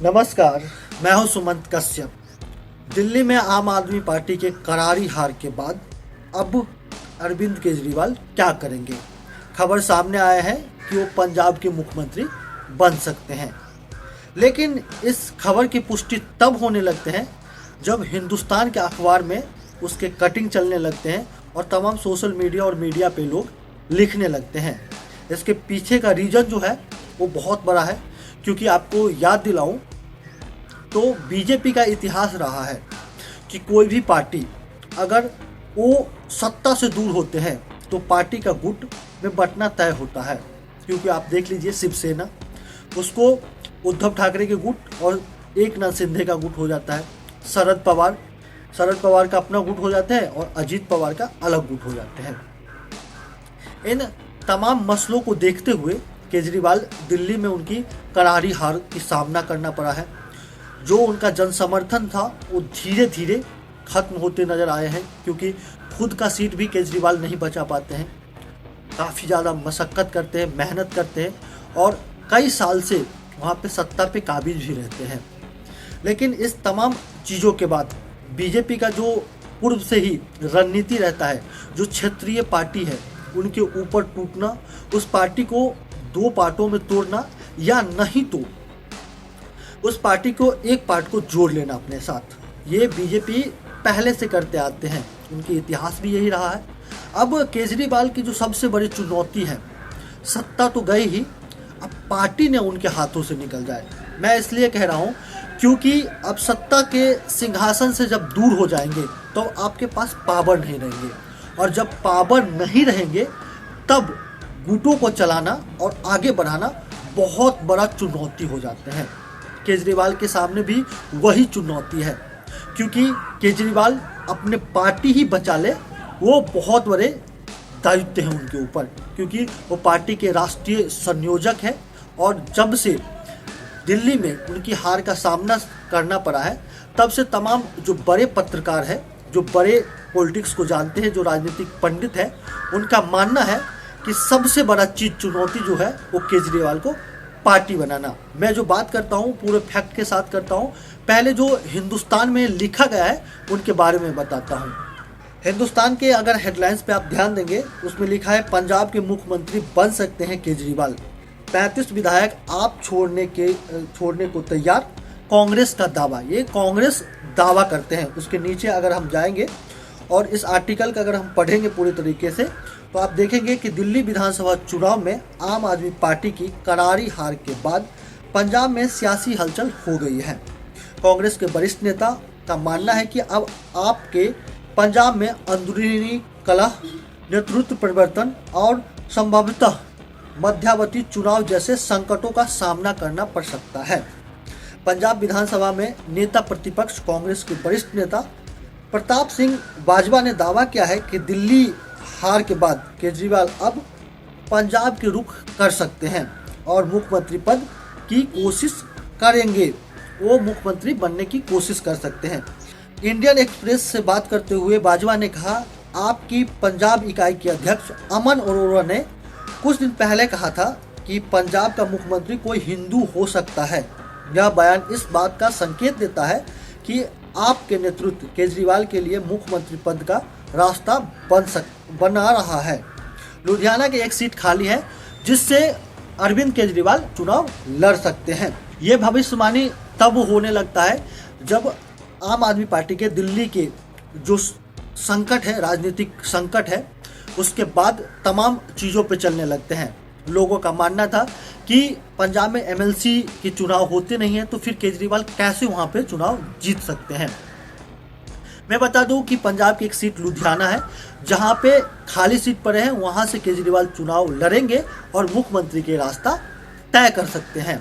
नमस्कार, मैं हूं सुमंत कश्यप। दिल्ली में आम आदमी पार्टी के करारी हार के बाद अब अरविंद केजरीवाल क्या करेंगे? खबर सामने आया है कि वो पंजाब के मुख्यमंत्री बन सकते हैं, लेकिन इस खबर की पुष्टि तब होने लगते हैं जब हिंदुस्तान के अखबार में उसके कटिंग चलने लगते हैं और तमाम सोशल मीडिया और मीडिया पे लोग लिखने लगते हैं। इसके पीछे का रीज़न जो है वो बहुत बड़ा है, क्योंकि आपको याद दिलाऊं तो बीजेपी का इतिहास रहा है कि कोई भी पार्टी अगर वो सत्ता से दूर होते हैं तो पार्टी का गुट में बंटना तय होता है। क्योंकि आप देख लीजिए, शिवसेना उसको उद्धव ठाकरे के गुट और एकनाथ शिंदे का गुट हो जाता है। शरद पवार का अपना गुट हो जाता है और अजीत पवार का अलग गुट हो जाते हैं। इन तमाम मसलों को देखते हुए केजरीवाल दिल्ली में उनकी करारी हार की सामना करना पड़ा है। जो उनका जन समर्थन था वो धीरे धीरे खत्म होते नज़र आए हैं, क्योंकि खुद का सीट भी केजरीवाल नहीं बचा पाते हैं। काफ़ी ज़्यादा मशक्क़त करते हैं, मेहनत करते हैं और कई साल से वहाँ पे सत्ता पे काबिज भी रहते हैं। लेकिन इस तमाम चीज़ों के बाद बीजेपी का जो पूर्व से ही रणनीति रहता है, जो क्षेत्रीय पार्टी है उनके ऊपर टूटना, उस पार्टी को दो पार्टों में तोड़ना, या नहीं तो उस पार्टी को एक पार्ट को जोड़ लेना अपने साथ, ये बीजेपी पहले से करते आते हैं। उनकी इतिहास भी यही रहा है। अब केजरीवाल की जो सबसे बड़ी चुनौती है, सत्ता तो गई ही, अब पार्टी ने उनके हाथों से निकल जाए। मैं इसलिए कह रहा हूँ क्योंकि अब सत्ता के सिंहासन से जब दूर हो जाएंगे तो आपके पास पावर नहीं रहेंगे, और जब पावर नहीं रहेंगे तब गुटों को चलाना और आगे बढ़ाना बहुत बड़ा चुनौती हो जाते हैं। केजरीवाल के सामने भी वही चुनौती है, क्योंकि केजरीवाल अपने पार्टी ही बचा ले वो बहुत बड़े दायित्व हैं उनके ऊपर, क्योंकि वो पार्टी के राष्ट्रीय संयोजक है। और जब से दिल्ली में उनकी हार का सामना करना पड़ा है, तब से तमाम जो बड़े पत्रकार हैं, जो बड़े पॉलिटिक्स को जानते हैं, जो राजनीतिक पंडित हैं, उनका मानना है कि सबसे बड़ा चुनौती जो है वो केजरीवाल को पार्टी बनाना। मैं जो बात करता हूँ पूरे फैक्ट के साथ करता हूँ। पहले जो हिंदुस्तान में लिखा गया है उनके बारे में बताता हूँ। हिंदुस्तान के अगर हेडलाइंस पे आप ध्यान देंगे, उसमें लिखा है पंजाब के मुख्यमंत्री बन सकते हैं केजरीवाल, 35 विधायक आप छोड़ने को तैयार, कांग्रेस का दावा। ये कांग्रेस दावा करते हैं। उसके नीचे अगर हम जाएंगे और इस आर्टिकल का अगर हम पढ़ेंगे पूरी तरीके से, तो आप देखेंगे कि दिल्ली विधानसभा चुनाव में आम आदमी पार्टी की करारी हार के बाद पंजाब में सियासी हलचल हो गई है। कांग्रेस के वरिष्ठ नेता का मानना है कि अब आपके पंजाब में अंदरूनी कलह, नेतृत्व परिवर्तन और संभवतः मध्यावधि चुनाव जैसे संकटों का सामना करना पड़ सकता है। पंजाब विधानसभा में नेता प्रतिपक्ष कांग्रेस के वरिष्ठ नेता प्रताप सिंह बाजवा ने दावा किया है कि दिल्ली हार के बाद केजरीवाल अब पंजाब के रुख कर सकते हैं और मुख्यमंत्री पद की कोशिश करेंगे। वो मुख्यमंत्री बनने की कोशिश कर सकते हैं। इंडियन एक्सप्रेस से बात करते हुए बाजवा ने कहा, आपकी पंजाब इकाई के अध्यक्ष अमन अरोड़ा ने कुछ दिन पहले कहा था कि पंजाब का मुख्यमंत्री कोई हिंदू हो सकता है। यह बयान इस बात का संकेत देता है कि आपके नेतृत्व केजरीवाल के लिए मुख्यमंत्री पद का रास्ता बना रहा है। लुधियाना की एक सीट खाली है जिससे अरविंद केजरीवाल चुनाव लड़ सकते हैं। ये भविष्यवाणी तब होने लगता है जब आम आदमी पार्टी के दिल्ली के जो संकट है, राजनीतिक संकट है, उसके बाद तमाम चीज़ों पे चलने लगते हैं। लोगों का मानना था कि पंजाब में एमएलसी के चुनाव होते नहीं हैं, तो फिर केजरीवाल कैसे वहाँ पे चुनाव जीत सकते हैं। मैं बता दूं कि पंजाब की एक सीट लुधियाना है, जहाँ पे खाली सीट पड़े हैं, वहाँ से केजरीवाल चुनाव लड़ेंगे और मुख्यमंत्री के रास्ता तय कर सकते हैं,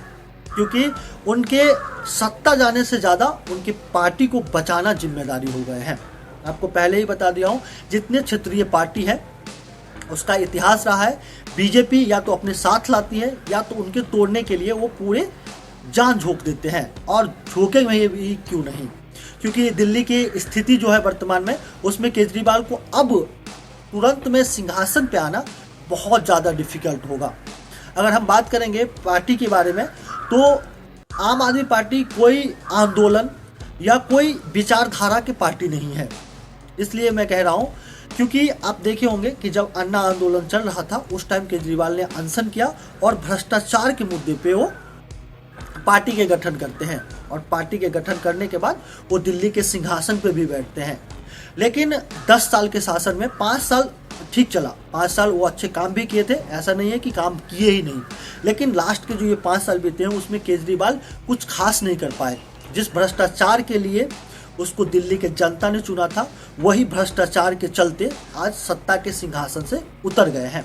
क्योंकि उनके सत्ता जाने से ज़्यादा उनकी पार्टी को बचाना जिम्मेदारी हो गए हैं। आपको पहले ही बता दिया हूँ, जितने क्षेत्रीय पार्टी है उसका इतिहास रहा है। बीजेपी या तो अपने साथ लाती है या तो उनके तोड़ने के लिए वो पूरे जान झोंक देते हैं, और झोंकेंगे भी क्यों नहीं, क्योंकि दिल्ली की स्थिति जो है वर्तमान में, उसमें केजरीवाल को अब तुरंत में सिंहासन पे आना बहुत ज़्यादा डिफिकल्ट होगा। अगर हम बात करेंगे पार्टी के बारे में, तो आम आदमी पार्टी कोई आंदोलन या कोई विचारधारा की पार्टी नहीं है। इसलिए मैं कह रहा हूँ, क्योंकि आप देखे होंगे कि जब अन्ना आंदोलन चल रहा था उस टाइम केजरीवाल ने अनशन किया और भ्रष्टाचार के मुद्दे पे वो पार्टी के गठन करते हैं, और पार्टी के गठन करने के बाद वो दिल्ली के सिंहासन पे भी बैठते हैं। लेकिन 10 साल के शासन में 5 साल ठीक चला, 5 साल वो अच्छे काम भी किए थे, ऐसा नहीं है कि काम किए ही नहीं, लेकिन लास्ट के जो ये 5 साल बीते हैं उसमें केजरीवाल कुछ खास नहीं कर पाए। जिस भ्रष्टाचार के लिए उसको दिल्ली के जनता ने चुना था, वही भ्रष्टाचार के चलते आज सत्ता के सिंहासन से उतर गए हैं।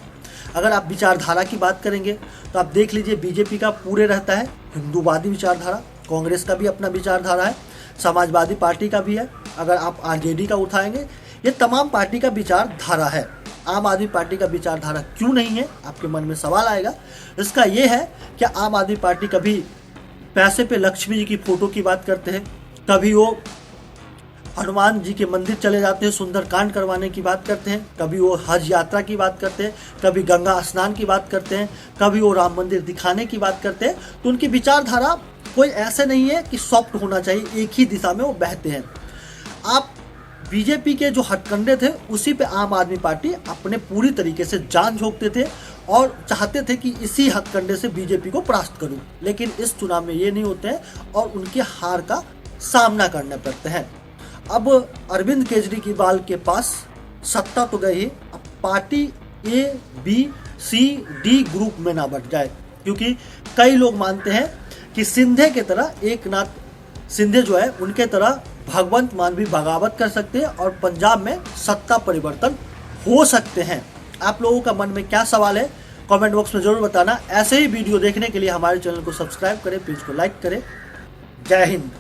अगर आप विचारधारा की बात करेंगे तो आप देख लीजिए, बीजेपी का पूरे रहता है हिंदूवादी विचारधारा, कांग्रेस का भी अपना विचारधारा है, समाजवादी पार्टी का भी है, अगर आप आरजेडी का उठाएंगे, ये तमाम पार्टी का विचारधारा है। आम आदमी पार्टी का विचारधारा क्यों नहीं है, आपके मन में सवाल आएगा। इसका ये है कि आम आदमी पार्टी कभी पैसे पे लक्ष्मी जी की फोटो की बात करते हैं, कभी वो हनुमान जी के मंदिर चले जाते हैं, सुंदरकांड करवाने की बात करते हैं, कभी वो हज यात्रा की बात करते हैं, कभी गंगा स्नान की बात करते हैं, कभी वो राम मंदिर दिखाने की बात करते हैं। तो उनकी विचारधारा कोई ऐसे नहीं है कि सॉफ्ट होना चाहिए, एक ही दिशा में वो बहते हैं। आप बीजेपी के जो हथकंडे थे उसी पे आम आदमी पार्टी अपने पूरी तरीके से जान झोंकते थे और चाहते थे कि इसी हथकंडे से बीजेपी को परास्त करूं, लेकिन इस चुनाव में ये नहीं होते हैं और उनके हार का सामना करना पड़ता है। अब अरविंद केजरीवाल के पास सत्ता तो गई, अब party A, B, C, D group में ना बट जाए, क्योंकि कई लोग मानते हैं कि सिंधे के तरह, एक नाथ सिंधे जो है उनके तरह भगवंत मान भी बगावत कर सकते हैं और पंजाब में सत्ता परिवर्तन हो सकते हैं। आप लोगों का मन में क्या सवाल है कमेंट बॉक्स में जरूर बताना। ऐसे ही वीडियो देखने के लिए हमारे चैनल को सब्सक्राइब करें, पेज को लाइक करें। जय हिंद।